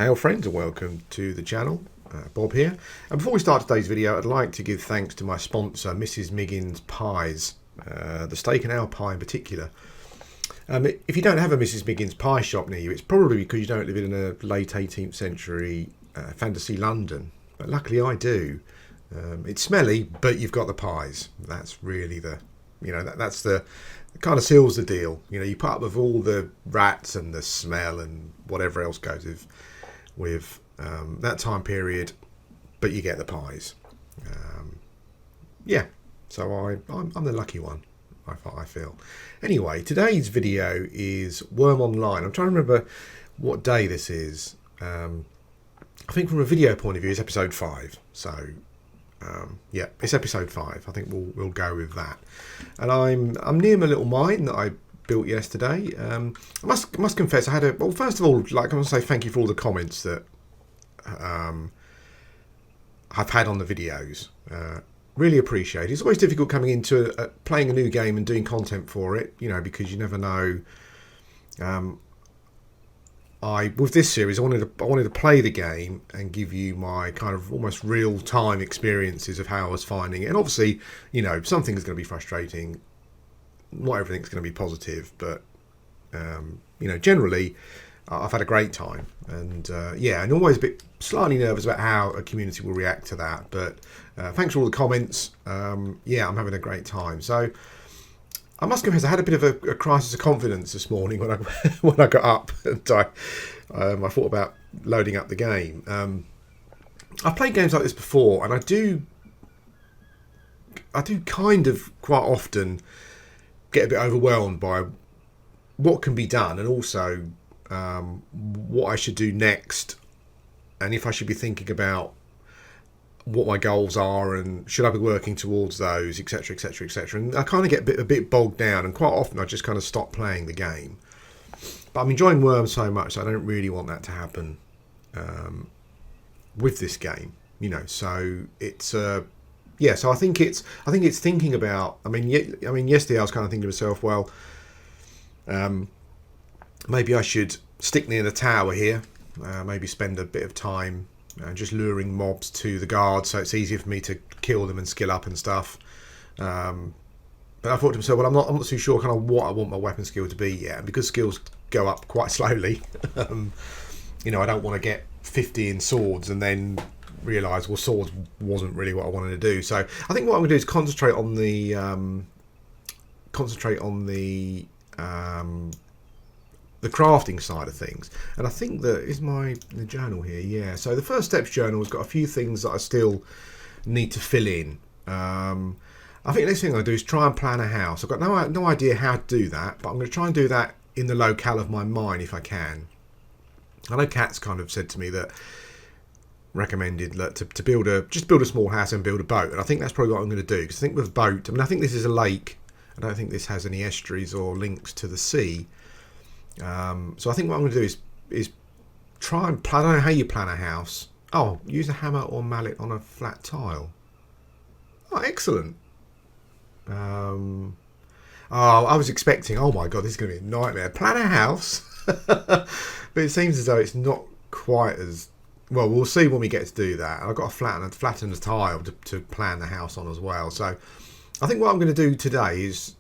Hail friends and welcome to the channel. Bob here. And before we start today's video, I'd like to give thanks to my sponsor, Mrs. Miggins Pies, the steak and ale pie in particular. If you don't have a Mrs. Miggins pie shop near you, it's probably because you don't live in a late 18th century fantasy London. But luckily I do. It's smelly, but you've got the pies. That's really that's the kind of seals the deal. You put up with all the rats and the smell and whatever else goes with that time period, but you get the pies. So I'm the lucky one, I feel. Anyway, today's video is Wurm Online. I'm trying to remember what day this is. I think from a video point of view, it's episode 5. So it's episode 5. I think we'll go with that. And I'm near my little mine that I built yesterday. I must confess, I had first of all, I want to say thank you for all the comments that I've had on the videos. Really appreciate it. It's always difficult coming into playing a new game and doing content for it, because you never know. With this series, I wanted to play the game and give you my kind of almost real-time experiences of how I was finding it. And obviously, some things are going to be frustrating. Not everything's going to be positive, but generally, I've had a great time. And and always a bit slightly nervous about how a community will react to that. But thanks for all the comments. I'm having a great time. So I must confess, I had a bit of a crisis of confidence this morning when I got up and I thought about loading up the game. I've played games like this before, and I do kind of quite often get a bit overwhelmed by what can be done, and also what I should do next, and if I should be thinking about what my goals are and should I be working towards those, etc, etc, etc. And I kind of get a bit bogged down, and quite often I just kind of stop playing the game. But I'm enjoying Wurm so much, so I don't really want that to happen with this game, So it's so I think it's thinking about. I mean, yesterday I was kind of thinking to myself, well, maybe I should stick near the tower here. Maybe spend a bit of time just luring mobs to the guards, so it's easier for me to kill them and skill up and stuff. But I thought to myself, well, I'm not too sure kind of what I want my weapon skill to be yet, and because skills go up quite slowly. I don't want to get 50 in swords and then realise, well, swords wasn't really what I wanted to do. So I think what I'm going to do is concentrate on the crafting side of things. And I think that is the journal here. Yeah, so the first steps journal has got a few things that I still need to fill in. I think the next thing I do is try and plan a house. I've got no idea how to do that, but I'm going to try and do that in the locale of my mine if I can. I know Kat's kind of said to me that recommended to build a small house and build a boat, and I think that's probably what I'm going to do, because I think with a boat, I think this is a lake. I don't think this has any estuaries or links to the sea. So I think what I'm going to do is try and plan. I don't know how you plan a house. Oh, use a hammer or mallet on a flat tile. Oh, excellent. I was expecting, oh my god, this is going to be a nightmare. Plan a house. But it seems as though it's not quite as well. We'll see when we get to do that. I've got to flatten the tile to plan the house on as well. So I think what I'm going to do today is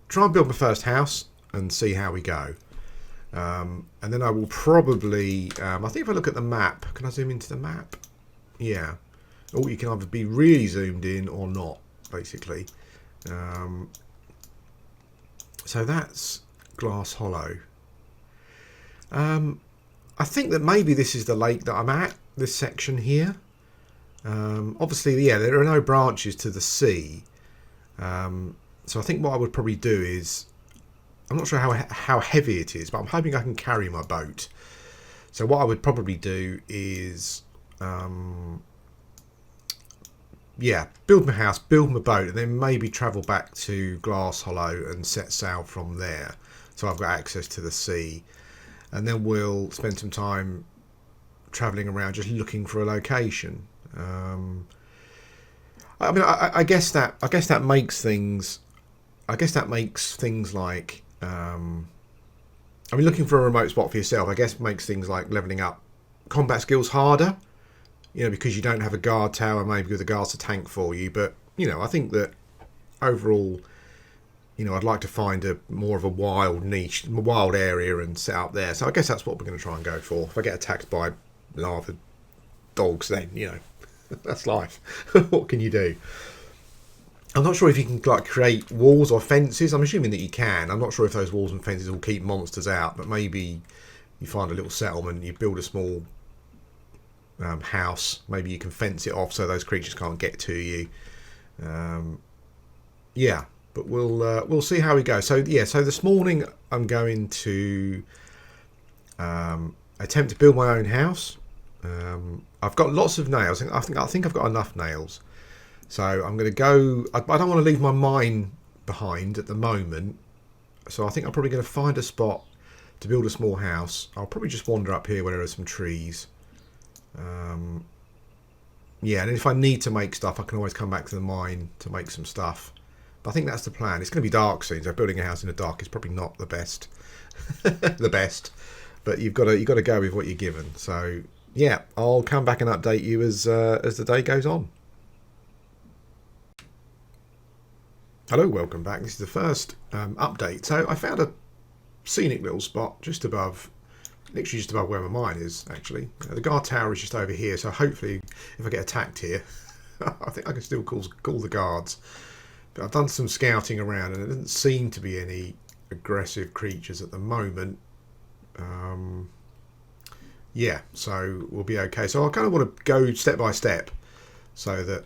try and build my first house and see how we go. And then I will probably, I think if I look at the map, can I zoom into the map? Yeah. Or you can either be really zoomed in or not, basically. So that's Glass Hollow. I think that maybe this is the lake that I'm at, this section here. Obviously, there are no branches to the sea. So I think what I would probably do is, I'm not sure how heavy it is, but I'm hoping I can carry my boat. So what I would probably do is, build my house, build my boat, and then maybe travel back to Glass Hollow and set sail from there. So I've got access to the sea. And then we'll spend some time travelling around just looking for a location. I guess that makes things like looking for a remote spot for yourself, I guess makes things like levelling up combat skills harder, because you don't have a guard tower, maybe with the guards to tank for you. But, I think that overall, I'd like to find more of a wild niche, wild area and set up there. So I guess that's what we're going to try and go for. If I get attacked by lava dogs, then, that's life. What can you do? I'm not sure if you can create walls or fences. I'm assuming that you can. I'm not sure if those walls and fences will keep monsters out, but maybe you find a little settlement, you build a small house. Maybe you can fence it off so those creatures can't get to you. Yeah, but we'll see how we go. So this morning I'm going to attempt to build my own house. I've got lots of nails. I think I've got enough nails. So I'm going to go. I don't want to leave my mine behind at the moment. So I think I'm probably going to find a spot to build a small house. I'll probably just wander up here where there are some trees. Yeah, and if I need to make stuff, I can always come back to the mine to make some stuff. But I think that's the plan. It's going to be dark soon, so building a house in the dark is probably not the best. The best. But you've got to go with what you're given. So yeah, I'll come back and update you as the day goes on. Hello, welcome back. This is the first update. So I found a scenic little spot just above, literally just above where my mine is, actually. The guard tower is just over here, so hopefully if I get attacked here, I think I can still call the guards. But I've done some scouting around and there doesn't seem to be any aggressive creatures at the moment. Yeah, so we'll be okay. So I kind of want to go step by step so that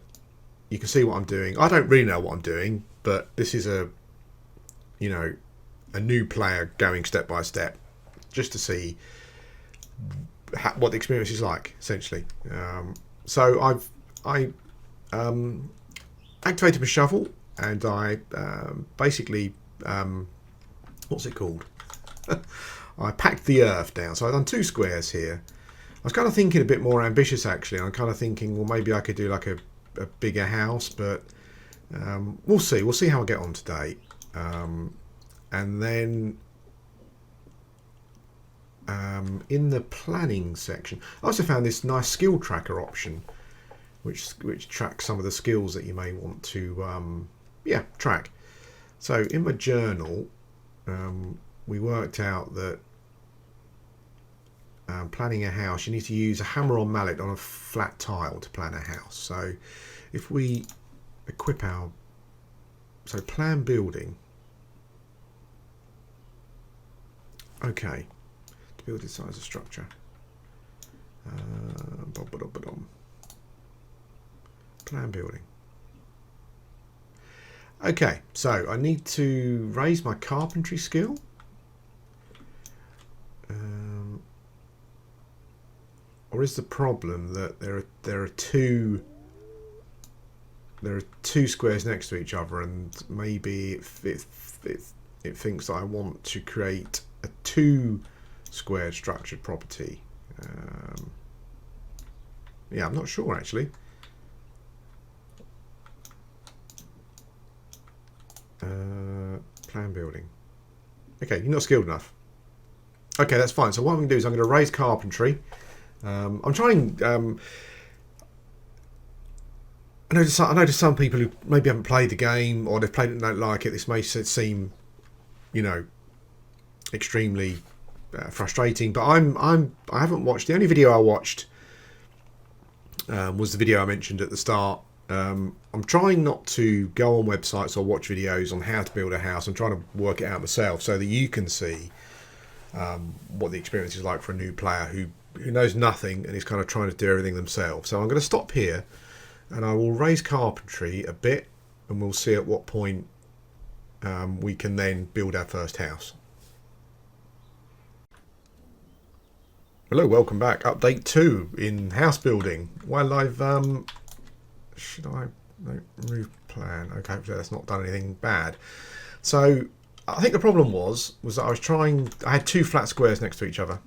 you can see what I'm doing. I don't really know what I'm doing, but this is a new player going step by step just to see what the experience is like, essentially. So I activated my shovel and I basically what's it called? I packed the earth down. So I've done 2 squares here. I was kind of thinking a bit more ambitious, actually. I'm kind of thinking, well, maybe I could do like a bigger house, but we'll see. We'll see how I get on today. And then in the planning section, I also found this nice skill tracker option, which tracks some of the skills that you may want to track. So in my journal, we worked out that planning a house, you need to use a hammer or mallet on a flat tile to plan a house. So if we equip plan building. Okay, to build this size of structure. Plan building. Okay, so I need to raise my carpentry skill. Or is the problem that there are two squares next to each other, and maybe it thinks that I want to create a 2 square structured property. Yeah, I'm not sure actually. Plan building. Okay, you're not skilled enough. Okay, that's fine. So what I'm going to do is I'm going to raise carpentry. I'm trying. I know to some people who maybe haven't played the game, or they've played it and don't like it, this may seem, extremely frustrating. But I haven't watched. The only video I watched was the video I mentioned at the start. I'm trying not to go on websites or watch videos on how to build a house. I'm trying to work it out myself so that you can see what the experience is like for a new player who knows nothing and is kind of trying to do everything themselves. So I'm going to stop here and I will raise carpentry a bit, and we'll see at what point we can then build our first house. Hello, welcome back. Update 2 in house building. Well, I've should I remove plan? Okay, hopefully that's not done anything bad. So I think the problem was that I had 2 flat squares next to each other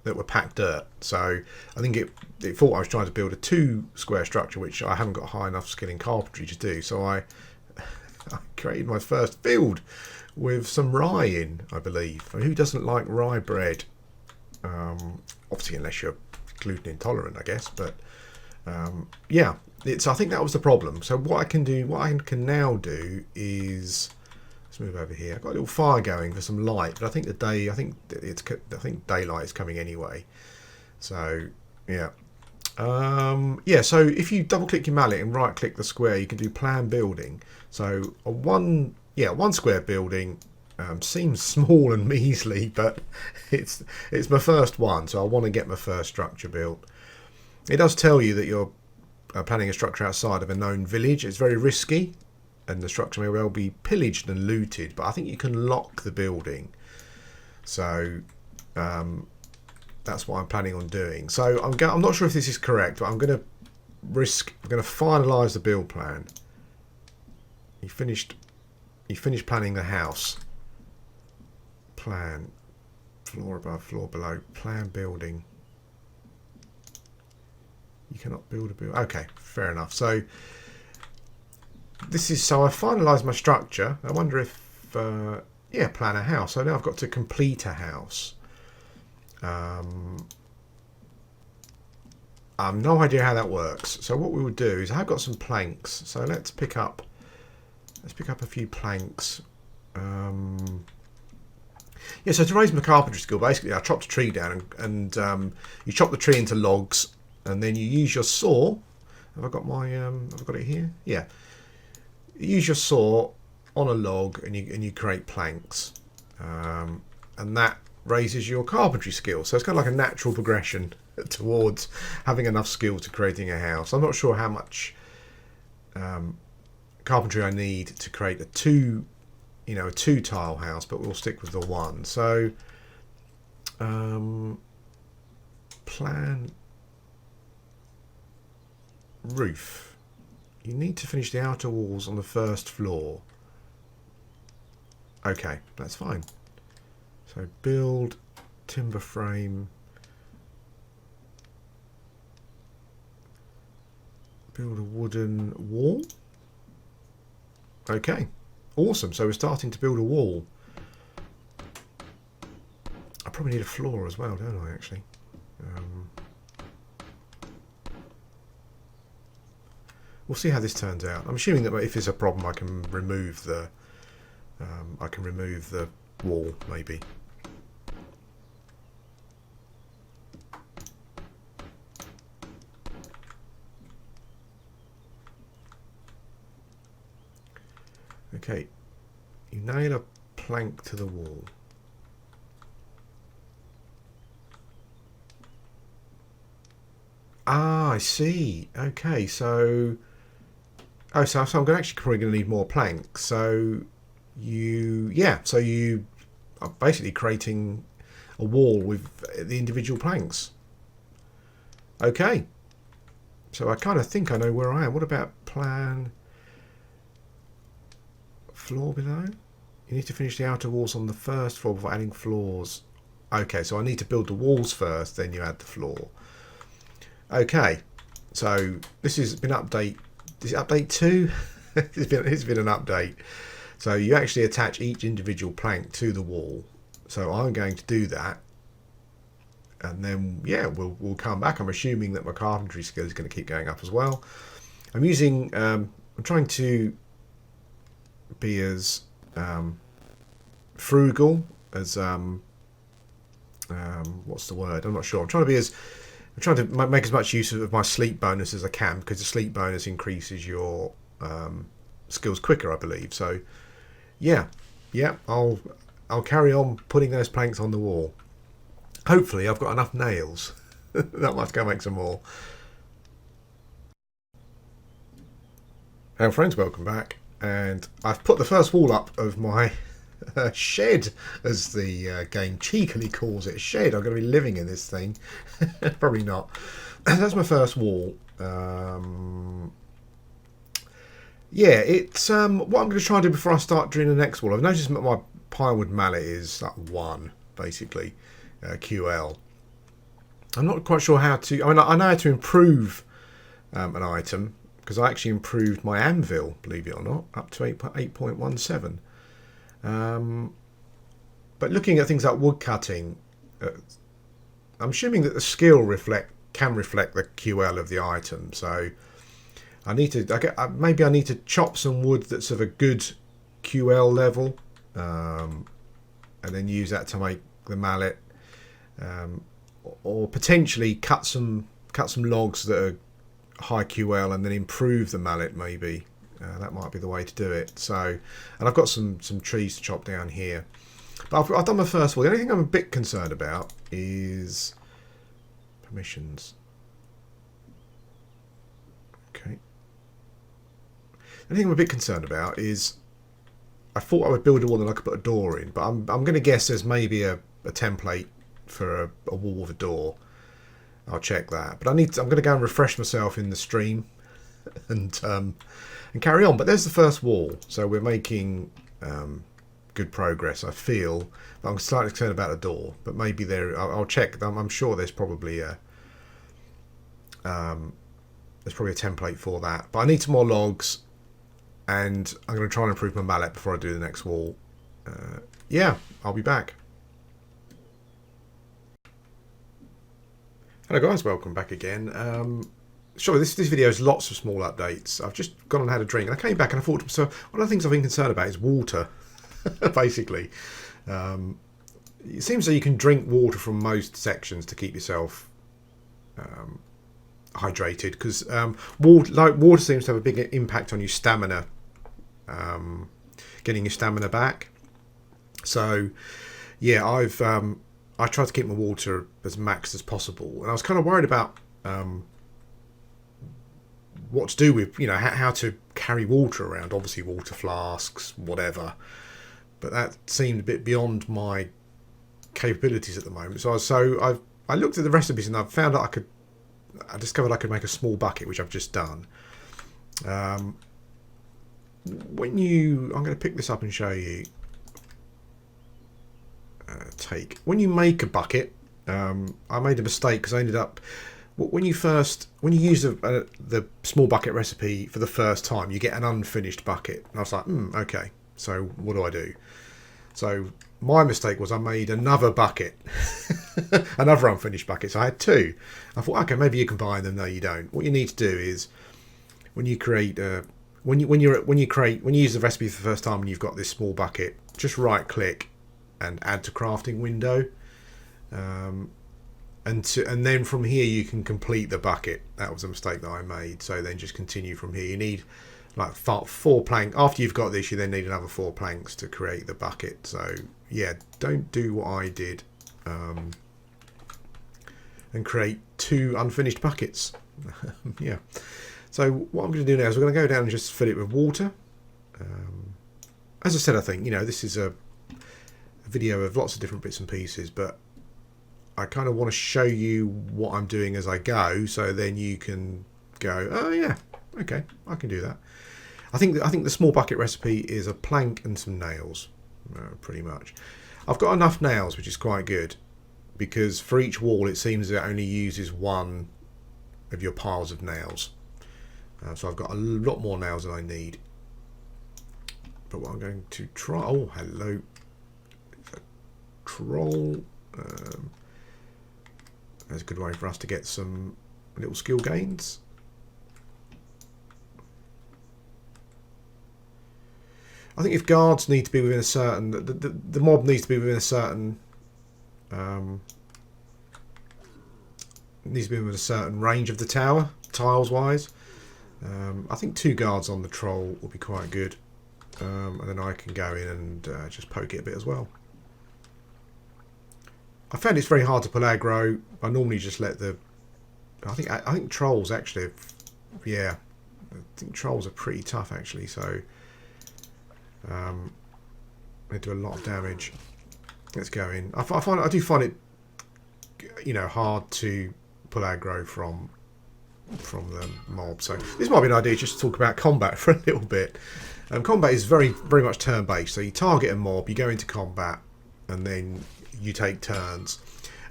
that were packed dirt. So I think it thought I was trying to build a 2 square structure, which I haven't got high enough skill in carpentry to do. So I created my first field with some rye in, I believe. Who doesn't like rye bread? Obviously, unless you're gluten intolerant, I guess. But yeah, I think that was the problem. So what I can now do is, let's move over here. I've got a little fire going for some light, but I think I think daylight is coming anyway. So yeah. Yeah, so if you double click your mallet and right click the square, you can do plan building. So one square building seems small and measly, but it's my first one, so I want to get my first structure built. It does tell you that you're planning a structure outside of a known village. It's very risky, and the structure may well be pillaged and looted, but I think you can lock the building. So that's what I'm planning on doing. So I'm not sure if this is correct, but I'm going to finalise the build plan. You finished planning the house. Plan. Floor above, floor below. Plan building. You cannot build a building. Okay, fair enough. So I finalised my structure. I wonder if plan a house. So now I've got to complete a house. I've no idea how that works. So what we would do is I've got some planks. So let's pick up a few planks. Yeah, so to raise my carpentry skill, basically I chopped a tree down and you chop the tree into logs, and then you use your saw. Have I got it here? Yeah. You use your saw on a log and you create planks. And that raises your carpentry skill. So it's kind of like a natural progression towards having enough skill to creating a house. I'm not sure how much carpentry I need to create a two tile house, but we'll stick with the one. So plan roof. You need to finish the outer walls on the first floor. Okay, that's fine. So build timber frame. Build a wooden wall. Okay, awesome. So we're starting to build a wall. I probably need a floor as well, don't I, actually? We'll see how this turns out. I'm assuming that if there's a problem, I can remove the wall, maybe. Okay, you nail a plank to the wall. Ah, I see. Okay, so I'm actually probably going to need more planks. So you are basically creating a wall with the individual planks. Okay, so I kind of think I know where I am. What about plan floor below? You need to finish the outer walls on the first floor before adding floors. Okay, so I need to build the walls first, then you add the floor. Okay, so this has been update. Is it update 2? It's been an update. So you actually attach each individual plank to the wall. So I'm going to do that, and then we'll come back. I'm assuming that my carpentry skill is going to keep going up as well. I'm trying to be as frugal as what's the word? I'm not sure. I'm trying to make as much use of my sleep bonus as I can, because the sleep bonus increases your skills quicker, I believe. So yeah, I'll carry on putting those planks on the wall. Hopefully I've got enough nails. That might go make some more. Hello friends, welcome back. And I've put the first wall up of my shed, as the game cheekily calls it. Shed. I'm going to be living in this thing. Probably not. That's my first wall. It's what I'm going to try and do before I start drilling the next wall. I've noticed that my plywood mallet is like 1, basically, QL. I'm not quite sure how to. I know how to improve an item, because I actually improved my anvil, believe it or not, up to 8.17. But looking at things like wood cutting, I'm assuming that the skill can reflect the QL of the item. So I need to, maybe I need to chop some wood that's of a good QL level, and then use that to make the mallet, or potentially cut some logs that are high QL and then improve the mallet. Maybe that might be the way to do it. So, and I've got some trees to chop down here, but I've done my first wall. The only thing I'm a bit concerned about is permissions. Okay. The thing I'm a bit concerned about is I thought I would build a wall and I could put a door in, but I'm going to guess there's maybe a template for a wall with a door. I'll check that, but I'm going to go and refresh myself in the stream and carry on. But there's the first wall, so we're making good progress, I feel. But I'm slightly concerned about the door, but maybe I'll check. I'm sure there's probably a template for that, but I need some more logs, and I'm going to try and improve my mallet before I do the next wall. Yeah, I'll be back. Hello guys, welcome back again. Sure, this video is lots of small updates. I've just gone and had a drink, and I came back and I thought to myself, one of the things I've been concerned about is water, basically. It seems that you can drink water from most sections to keep yourself hydrated, because water seems to have a big impact on your stamina, getting your stamina back. So yeah, I try to keep my water as maxed as possible, and I was kind of worried about what to do with, how to carry water around. Obviously water flasks, whatever, but that seemed a bit beyond my capabilities at the moment. So I looked at the recipes and I found out I discovered I could make a small bucket, which I've just done. I'm going to pick this up and show you. When you make a bucket, I made a mistake because I ended up, when you use the small bucket recipe for the first time, you get an unfinished bucket. And I was like, okay, so what do I do? So my mistake was I made another bucket, another unfinished bucket. So I had two. I thought, okay, maybe you combine them. No, you don't. What you need to do is, when you create, when you use the recipe for the first time and you've got this small bucket, just right click and add to crafting window, and then from here you can complete the bucket. That was a mistake that I made. So then just continue from here. You need like 4 planks. After you've got this, you then need another 4 planks to create the bucket. So yeah, don't do what I did, and create 2 unfinished buckets. Yeah. So what I'm going to do now is we're going to go down and just fill it with water. As I said, I think this is a video of lots of different bits and pieces, but I kind of want to show you what I'm doing as I go, so then you can go, oh yeah, okay, I can do that. I think the small bucket recipe is a plank and some nails, pretty much. I've got enough nails, which is quite good, because for each wall it seems it only uses 1 of your piles of nails. So I've got a lot more nails than I need. But what I'm going to try, oh hello, it's a troll. That's a good way for us to get some little skill gains. I think if guards need to be within a certain, the mob needs to be within a certain, needs to be within a certain range of the tower, tiles wise. I think 2 guards on the troll will be quite good, and then I can go in and just poke it a bit as well. I found it's very hard to pull aggro. I normally just let the. I think trolls actually, yeah, I think trolls are pretty tough actually. So they do a lot of damage. Let's go in. I do find it, hard to pull aggro from the mob. So this might be an idea just to talk about combat for a little bit. Combat is very much turn based. So you target a mob, you go into combat, and then you take turns.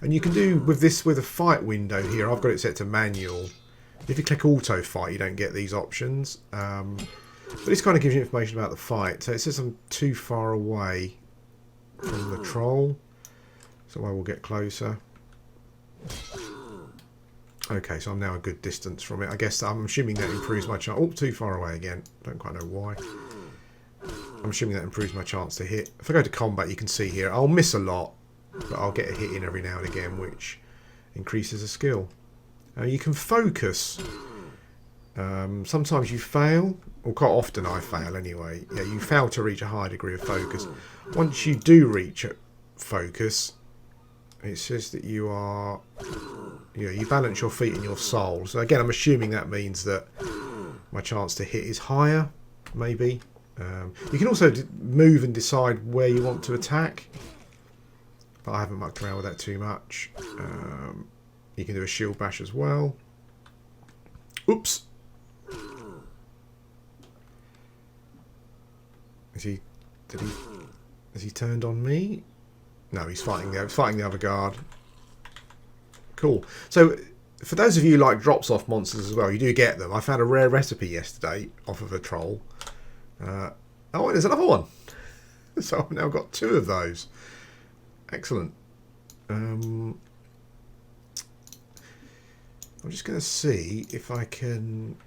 And you can do with a fight window here. I've got it set to manual. If you click auto fight, you don't get these options. But this kind of gives you information about the fight. So it says I'm too far away from the troll, so I will get closer. Okay, so I'm now a good distance from it. I guess I'm assuming that improves my chance. Oh, too far away again. Don't quite know why. I'm assuming that improves my chance to hit. If I go to combat, you can see here, I'll miss a lot, but I'll get a hit in every now and again, which increases a skill. You can focus. Sometimes you fail, or quite often I fail anyway. Yeah, you fail to reach a high degree of focus. Once you do reach focus, it says that you are, you balance your feet and your soul. So again, I'm assuming that means that my chance to hit is higher, maybe. You can also move and decide where you want to attack, but I haven't mucked around with that too much. You can do a shield bash as well. Oops. Has he turned on me? No, he's fighting the other guard. Cool. So, for those of you who like drops off monsters as well, you do get them. I found a rare recipe yesterday off of a troll. Oh, there's another one. So I've now got 2 of those. Excellent. I'm just going to see if I can.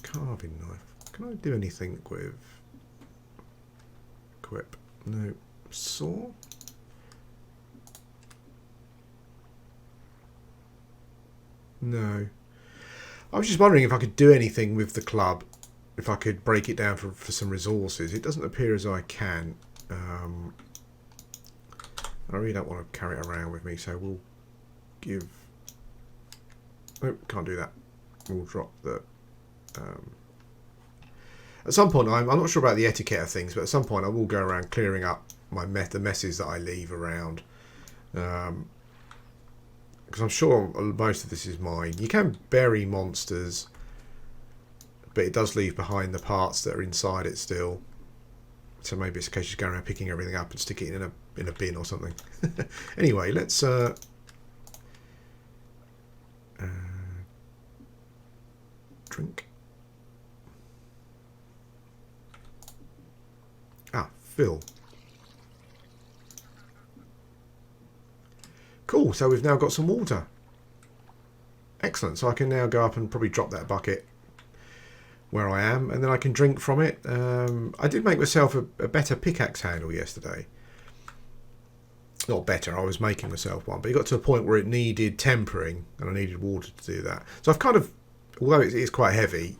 Carving knife. Can I do anything with equip? No. Saw. No. I was just wondering if I could do anything with the club, if I could break it down for some resources. It doesn't appear as though I can. I really don't want to carry it around with me, so we'll give... Nope, can't do that. We'll drop the... At some point, I'm not sure about the etiquette of things, but at some point I will go around clearing up the messes that I leave around. Because I'm sure most of this is mine. You can bury monsters, but it does leave behind the parts that are inside it still. So maybe it's a case of just going around picking everything up and stick it in a bin or something. Anyway, let's drink. Fill. Cool, so we've now got some water. Excellent, so I can now go up and probably drop that bucket where I am, and then I can drink from it. I did make myself a better pickaxe handle yesterday. Not better, I was making myself one, but it got to a point where it needed tempering, and I needed water to do that. So I've kind of, although it is quite heavy,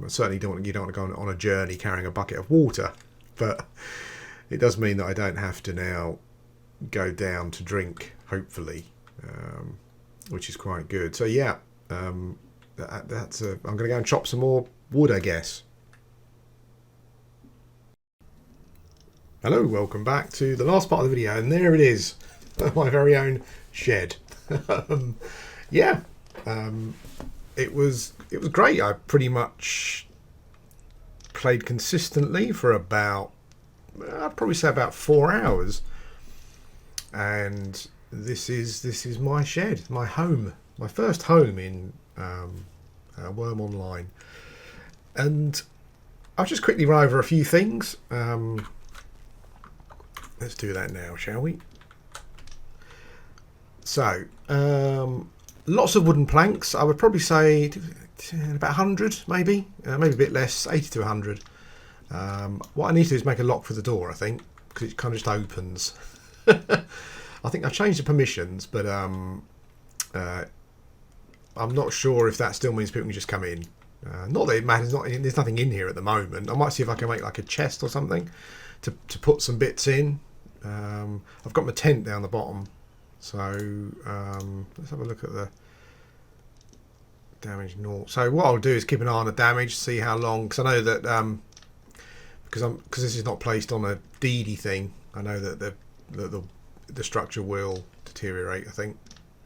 certainly you don't want to go on a journey carrying a bucket of water, but it does mean that I don't have to now go down to drink, hopefully, which is quite good. So yeah, I'm going to go and chop some more wood, I guess. Hello, welcome back to the last part of the video, and there it is, my very own shed. It was great. I pretty much played consistently for about, I'd probably say about 4 hours, and this is my shed, my home, my first home in Wurm Online. And I'll just quickly run over a few things. Let's do that now, shall we? So, lots of wooden planks. I would probably say about 100, maybe a bit less, 80 to 100. What I need to do is make a lock for the door, I think, because it kind of just opens. I think I've changed the permissions, but I'm not sure if that still means people can just come in. Not that it matters. There's nothing in here at the moment. I might see if I can make like a chest or something to put some bits in. I've got my tent down the bottom, so let's have a look at the damage naught. So what I'll do is keep an eye on the damage, see how long, because I know that because this is not placed on a deedy thing, I know that the structure will deteriorate, I think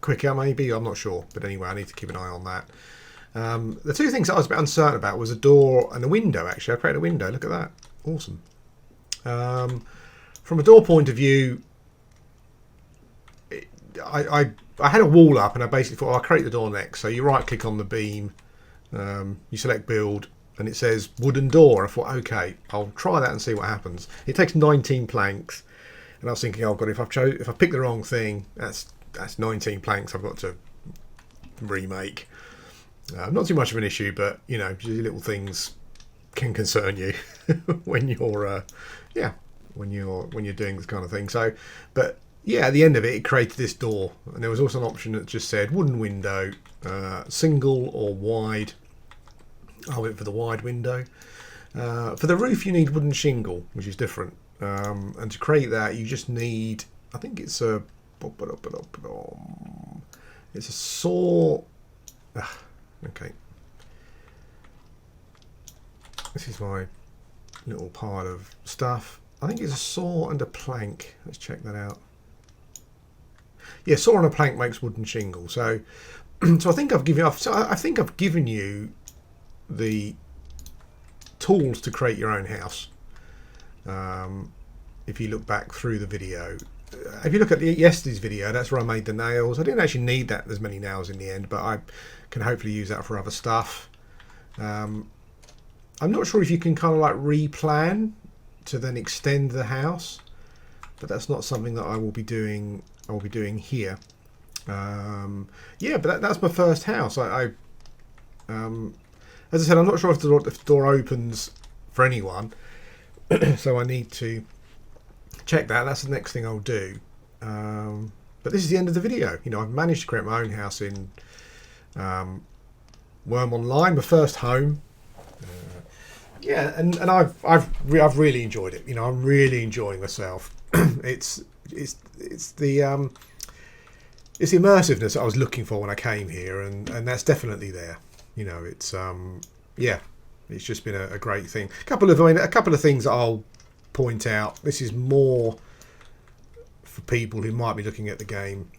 quicker, maybe, I'm not sure, but anyway, I need to keep an eye on that. The 2 things that I was a bit uncertain about was a door and a window. Actually, I created a window. Look at that, awesome. From a door point of view, I had a wall up, and I basically thought, I'll create the door next. So you right click on the beam, you select build, and it says wooden door. I thought, okay, I'll try that and see what happens. It takes 19 planks, and And I was thinking, oh god, if I pick the wrong thing, that's 19 planks I've got to remake. Not too much of an issue, but you know, little things can concern you when you're when you're doing this kind of thing. So, but yeah, at the end of it, it created this door, and there was also an option that just said wooden window, single or wide. I went for the wide window. For the roof, you need wooden shingle, which is different. And to create that, you just need, I think it's a saw. Okay. This is my little pile of stuff. I think it's a saw and a plank. Let's check that out. Yeah, saw and a plank makes wooden shingle. So, so I think I've given you the tools to create your own house. If you look back through the video, if you look at yesterday's video, that's where I made the nails. I didn't actually need that as many nails in the end, but I can hopefully use that for other stuff. I'm not sure if you can kind of like replan to then extend the house, but that's not something that I will be doing. I will be doing here. Yeah, but that's my first house. As I said, I'm not sure if the door opens for anyone, so I need to check that. That's the next thing I'll do. But this is the end of the video. You know, I've managed to create my own house in Wurm Online, my first home. Yeah, and I've really enjoyed it. You know, I'm really enjoying myself. It's the immersiveness that I was looking for when I came here, and that's definitely there. You know, it's yeah, it's just been a great thing. A couple of things that I'll point out. This is more for people who might be looking at the game.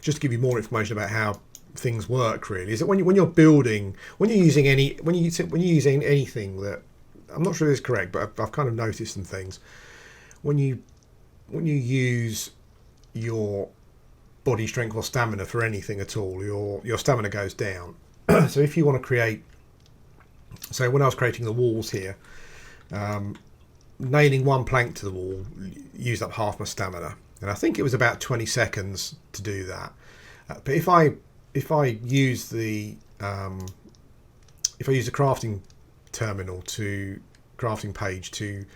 Just to give you more information about how things work, really, is that when you're building, when you're using anything that, I'm not sure this is correct, but I've kind of noticed some things. When you use your body strength or stamina for anything at all, your stamina goes down. So if you want to create, so when I was creating the walls here, nailing one plank to the wall used up half my stamina, and I think it was about 20 seconds to do that. But if I use the crafting terminal crafting page to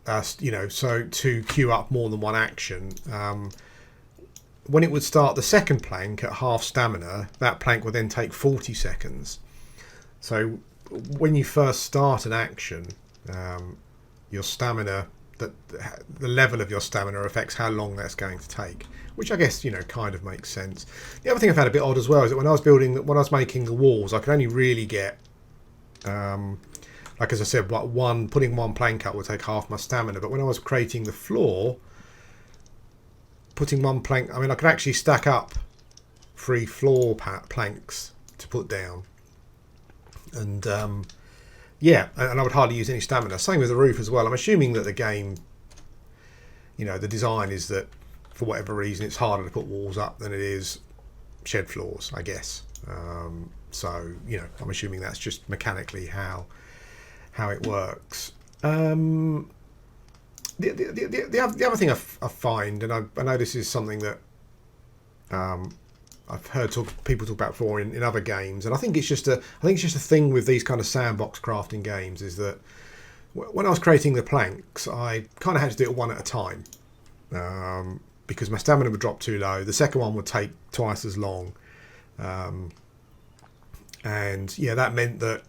to queue up more than one action, when it would start the second plank at half stamina, that plank would then take 40 seconds. So when you first start an action, your stamina, the level of your stamina affects how long that's going to take, which I guess, you know, kind of makes sense. The other thing I found a bit odd as well is that when I was making the walls, I could only really get, like as I said, putting one plank up would take half my stamina. But when I was creating the floor, putting one plank, I mean, I could actually stack up 3 floor planks to put down, and yeah, and I would hardly use any stamina. Same with the roof as well. I'm assuming that the game, you know, the design is that for whatever reason it's harder to put walls up than it is shed floors, I guess. So, you know, I'm assuming that's just mechanically how it works. The other thing I find, and I know this is something that I've heard people talk about before in other games, and I think it's just a thing with these kind of sandbox crafting games, is that when I was creating the planks, I kind of had to do it one at a time, because my stamina would drop too low. The second one would take twice as long, and yeah, that meant that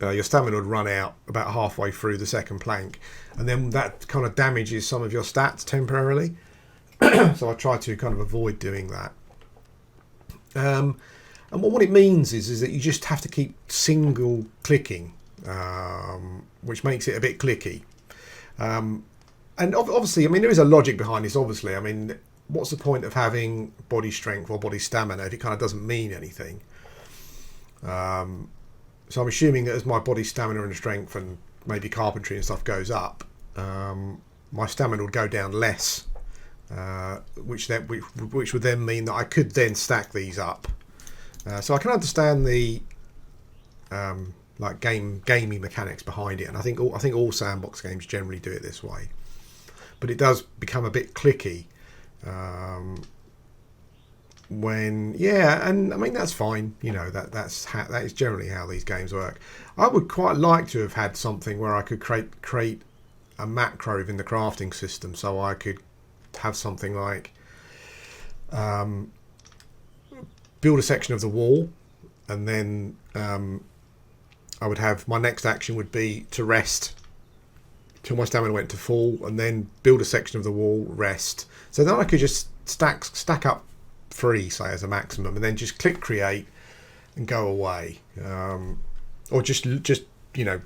your stamina would run out about halfway through the second plank, and then that kind of damages some of your stats temporarily. So I try to kind of avoid doing that. And what it means is that you just have to keep single clicking, which makes it a bit clicky. And obviously, I mean, there is a logic behind this, obviously. I mean, what's the point of having body strength or body stamina if it kind of doesn't mean anything? So I'm assuming that as my body stamina and strength and maybe carpentry and stuff goes up, my stamina would go down less, which would then mean that I could then stack these up. So I can understand the like gaming mechanics behind it, and I think all sandbox games generally do it this way. But it does become a bit clicky when, yeah, and I mean that's fine. You know, that is generally how these games work. I would quite like to have had something where I could create a macro within the crafting system, so I could have something like build a section of the wall, and then I would have my next action would be to rest till my stamina went to full, and then build a section of the wall, rest. So then I could just stack up 3, say, as a maximum, and then just click create and go away, or just you know,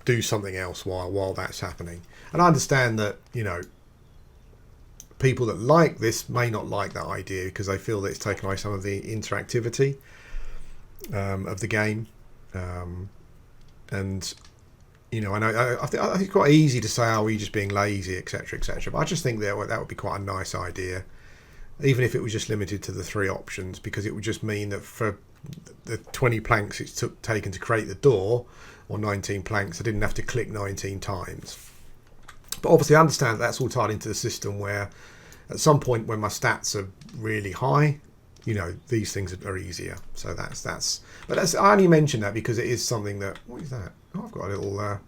do something else while that's happening. And I understand that, you know, people that like this may not like that idea because they feel that it's taken away some of the interactivity of the game, and you know, I think it's quite easy to say, "Oh, you're just being lazy," etc., etc. But I just think that would be quite a nice idea, even if it was just limited to the 3 options, because it would just mean that for the 20 planks it's taken to create the door, or 19 planks, I didn't have to click 19 times. But obviously, I understand that's all tied into the system where, at some point when my stats are really high, you know, these things are easier. So that's. But I only mention that because it is something that. What is that? Oh, I've got a little.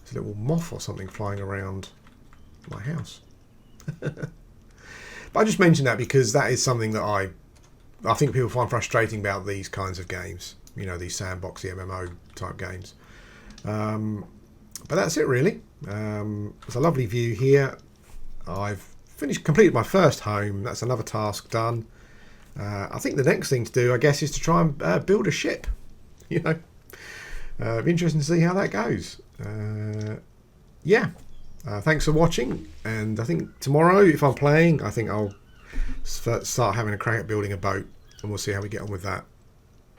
It's a little moth or something flying around my house. But I just mention that because that is something that I think people find frustrating about these kinds of games. You know, these sandboxy MMO type games. But that's it really. It's a lovely view here. I've completed my first home. That's another task done. I think the next thing to do, I guess, is to try and build a ship. You know, it'd be interesting to see how that goes. Yeah. Thanks for watching. And I think tomorrow, if I'm playing, I think I'll start having a crack at building a boat, and we'll see how we get on with that.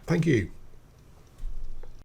Thank you.